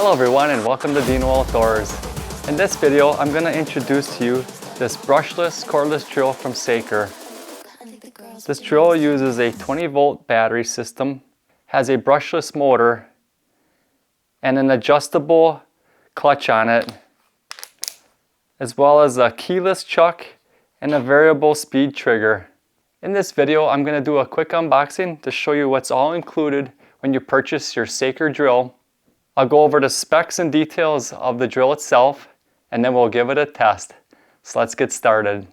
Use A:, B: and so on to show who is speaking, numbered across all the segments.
A: Hello everyone and welcome to Deano Outdoors. In this video I'm going to introduce to you this brushless cordless drill from Saker. This drill uses a 20 volt battery system, has a brushless motor and an adjustable clutch on it, as well as a keyless chuck and a variable speed trigger. In this video I'm going to do a quick unboxing to show you what's all included when you purchase your Saker drill. I'll go over the specs and details of the drill itself, and then we'll give it a test. So let's get started.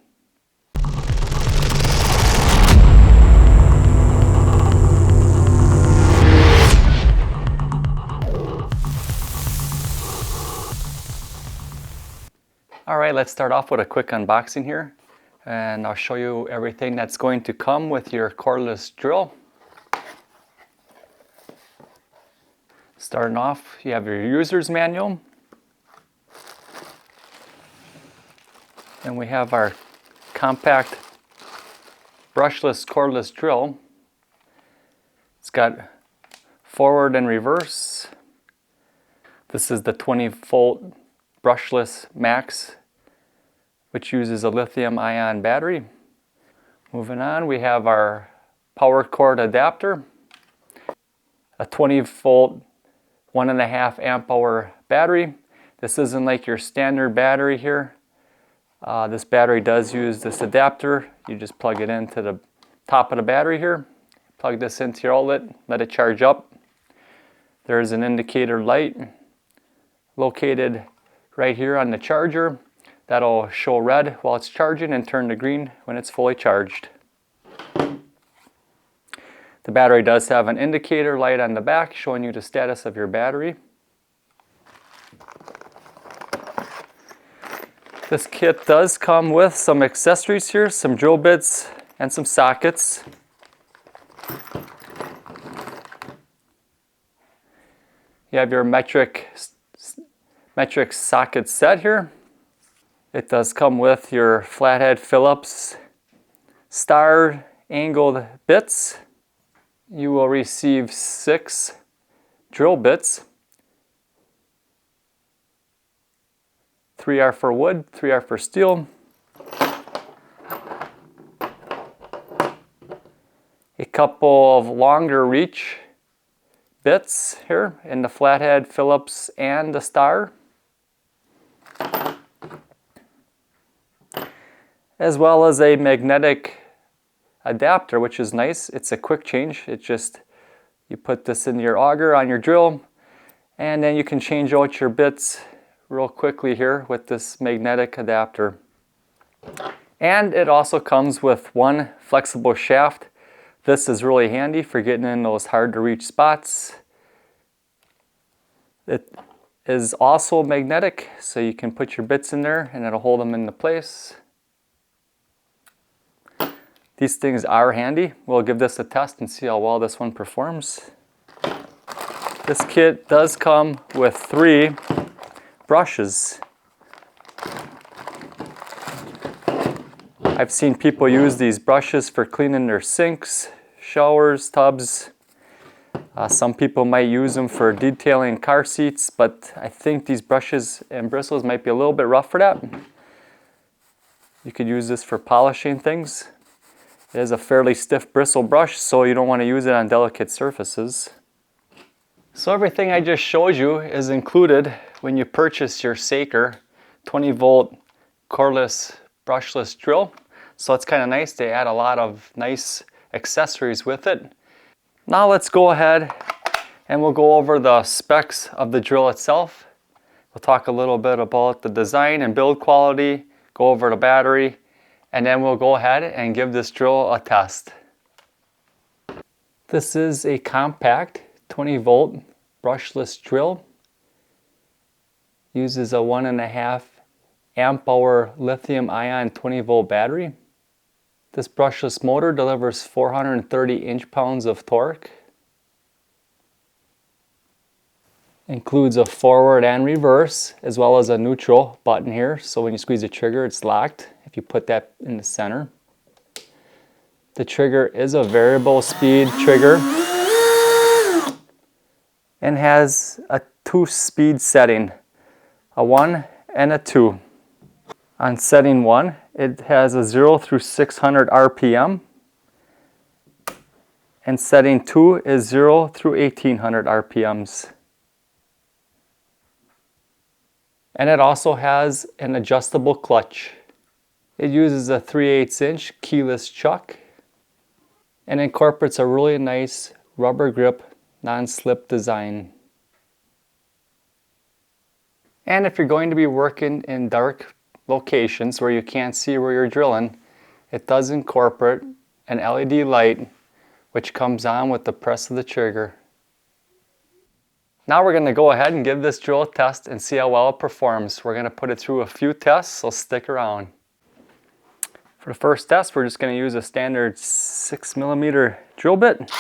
A: Alright, let's start off with a quick unboxing here, and I'll show you everything that's going to come with your cordless drill. Starting off, you have your user's manual. And we have our compact brushless cordless drill. It's got forward and reverse. This is the 20 volt brushless max, which uses a lithium ion battery. Moving on, we have our power cord adapter, a 20 volt 1.5 amp hour battery. This isn't like your standard battery here. This battery does use this adapter. You just plug it into the top of the battery here. Plug this into your outlet, let it charge up. There's an indicator light located right here on the charger. That'll show red while it's charging and turn to green when it's fully charged. The battery does have an indicator light on the back showing you the status of your battery. This kit does come with some accessories here, some drill bits and some sockets. You have your metric socket set here. It does come with your flathead Phillips star angled bits. You will receive 6 drill bits. 3 are for wood, 3 are for steel. A couple of longer reach bits here in the flathead Phillips and the star. As well as a magnetic adapter, which is nice. It's a quick change. It just, you put this in your auger on your drill, and then you can change out your bits real quickly here with this magnetic adapter. And it also comes with one flexible shaft. This is really handy for getting in those hard to reach spots. It is also magnetic, so you can put your bits in there and it'll hold them into place. These things are handy. We'll give this a test and see how well this one performs. This kit does come with 3 brushes. I've seen people use these brushes for cleaning their sinks, showers, tubs. Some people might use them for detailing car seats, but I think these brushes and bristles might be a little bit rough for that. You could use this for polishing things. It is a fairly stiff bristle brush, so you don't want to use it on delicate surfaces. So everything I just showed you is included when you purchase your Saker 20 volt cordless brushless drill. So it's kind of nice. They add a lot of nice accessories with it. Now let's go ahead and we'll go over the specs of the drill itself. We'll talk a little bit about the design and build quality, go over the battery, and then we'll go ahead and give this drill a test. This is a compact 20 volt brushless drill. Uses a 1.5 amp hour lithium ion 20 volt battery. This brushless motor delivers 430 inch-pounds of torque. Includes a forward and reverse, as well as a neutral button here, so when you squeeze the trigger it's locked if you put that in the center. The trigger is a variable speed trigger. and has a 2-speed setting, a 1 and a 2. On setting 1, it has a 0 through 600 RPM, and setting 2 is 0 through 1800 RPMs. And it also has an adjustable clutch. It uses a 3/8" keyless chuck and incorporates a really nice rubber grip non-slip design. And if you're going to be working in dark locations where you can't see where you're drilling, it does incorporate an LED light which comes on with the press of the trigger. Now we're going to go ahead and give this drill a test and see how well it performs. We're going to put it through a few tests, so stick around. For the first test, we're just going to use a standard 6mm drill bit.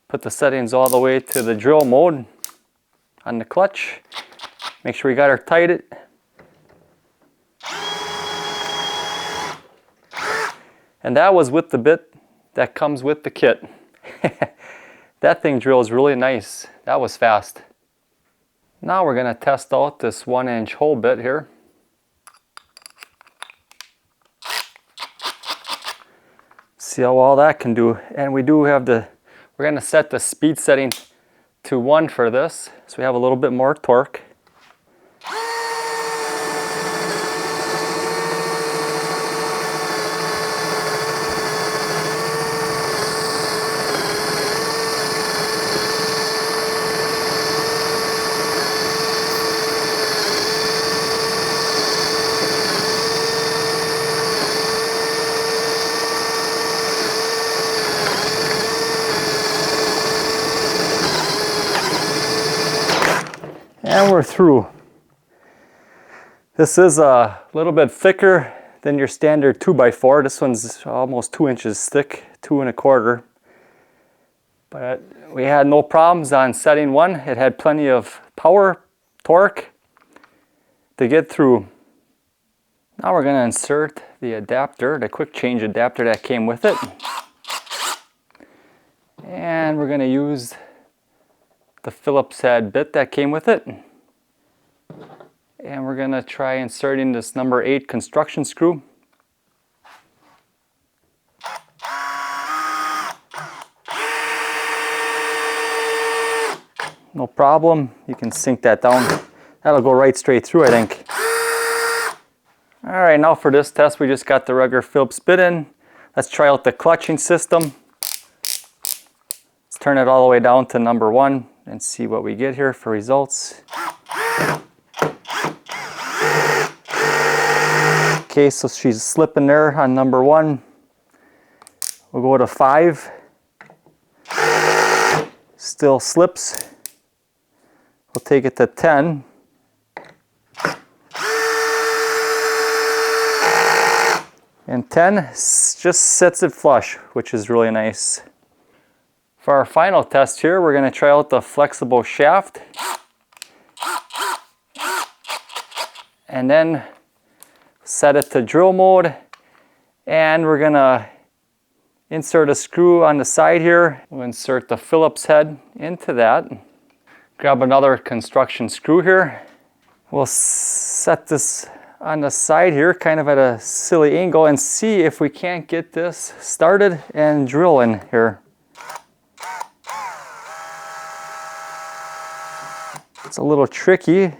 A: Put the settings all the way to the drill mode on the clutch. Make sure we got her tighted. And that was with the bit that comes with the kit. That thing drills really nice. That was fast. Now we're going to test out this 1-inch hole bit here. See how well that can do. And we do have we're going to set the speed setting to 1 for this, so we have a little bit more torque. And we're through. This is a little bit thicker than your standard 2x4. This one's almost 2 inches thick, 2 1/4. But we had no problems on setting 1. It had plenty of power, torque to get through. Now we're going to insert the adapter, the quick change adapter that came with it. And we're going to use the Phillips head bit that came with it. And we're going to try inserting this number 8 construction screw. No problem. You can sink that down. That'll go right straight through, I think. Alright, now for this test we just got the regular Phillips bit in. Let's try out the clutching system. Let's turn it all the way down to number 1 and see what we get here for results. Okay, so she's slipping there on number 1. We'll go to 5. Still slips. We'll take it to 10. And 10 just sets it flush, which is really nice. For our final test here, we're going to try out the flexible shaft. And then set it to drill mode. And we're going to insert a screw on the side here. We'll insert the Phillips head into that. Grab another construction screw here. We'll set this on the side here, kind of at a silly angle, and see if we can't get this started and drill in here. It's a little tricky,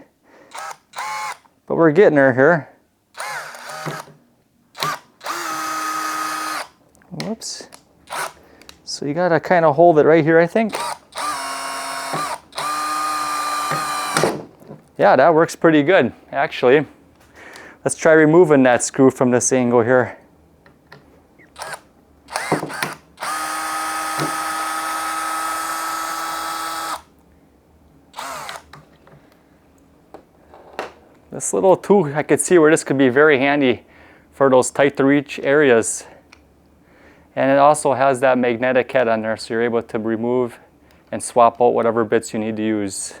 A: but we're getting her here. Whoops. So you gotta kind of hold it right here, I think. Yeah, that works pretty good, actually. Let's try removing that screw from this angle here. This little tool, I could see where this could be very handy for those tight to reach areas. And it also has that magnetic head on there, so you're able to remove and swap out whatever bits you need to use.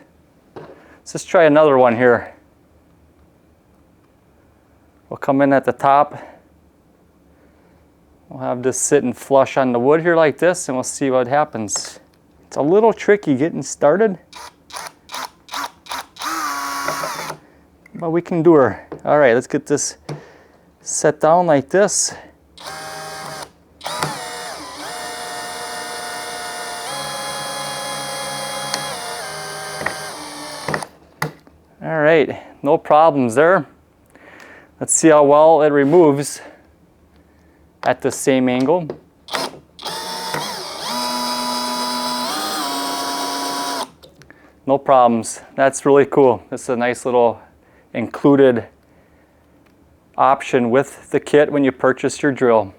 A: Let's just try another one here. We'll come in at the top We'll have this sitting flush on the wood here like this, and we'll see what happens. It's a little tricky getting started, but we can do her. All right, let's get this set down like this. All right, no problems there. Let's see how well it removes at the same angle. No problems. That's really cool. This is a nice little included option with the kit when you purchase your drill.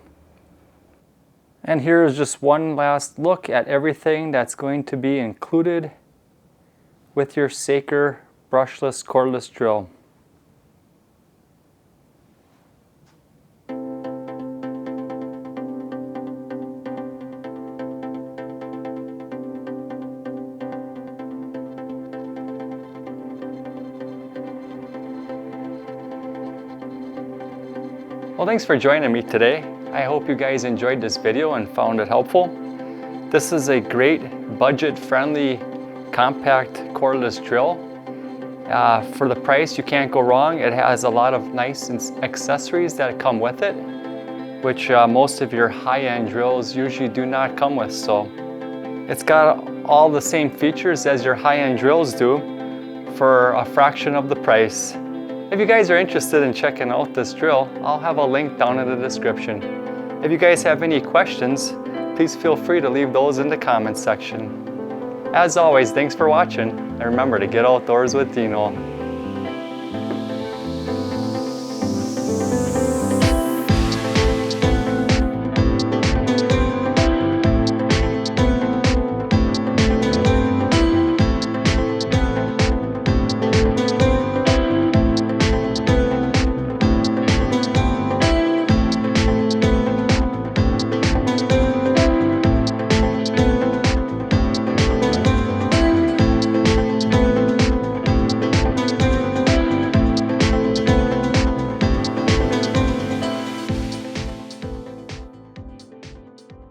A: And here is just one last look at everything that's going to be included with your Saker Brushless Cordless Drill. Well, thanks for joining me today. I hope you guys enjoyed this video and found it helpful. This is a great budget-friendly compact cordless drill. For the price, you can't go wrong. It has a lot of nice accessories that come with it, which most of your high-end drills usually do not come with. So it's got all the same features as your high-end drills do for a fraction of the price. If you guys are interested in checking out this drill, I'll have a link down in the description. If you guys have any questions, please feel free to leave those in the comments section. As always, thanks for watching, and remember to get outdoors with Deano.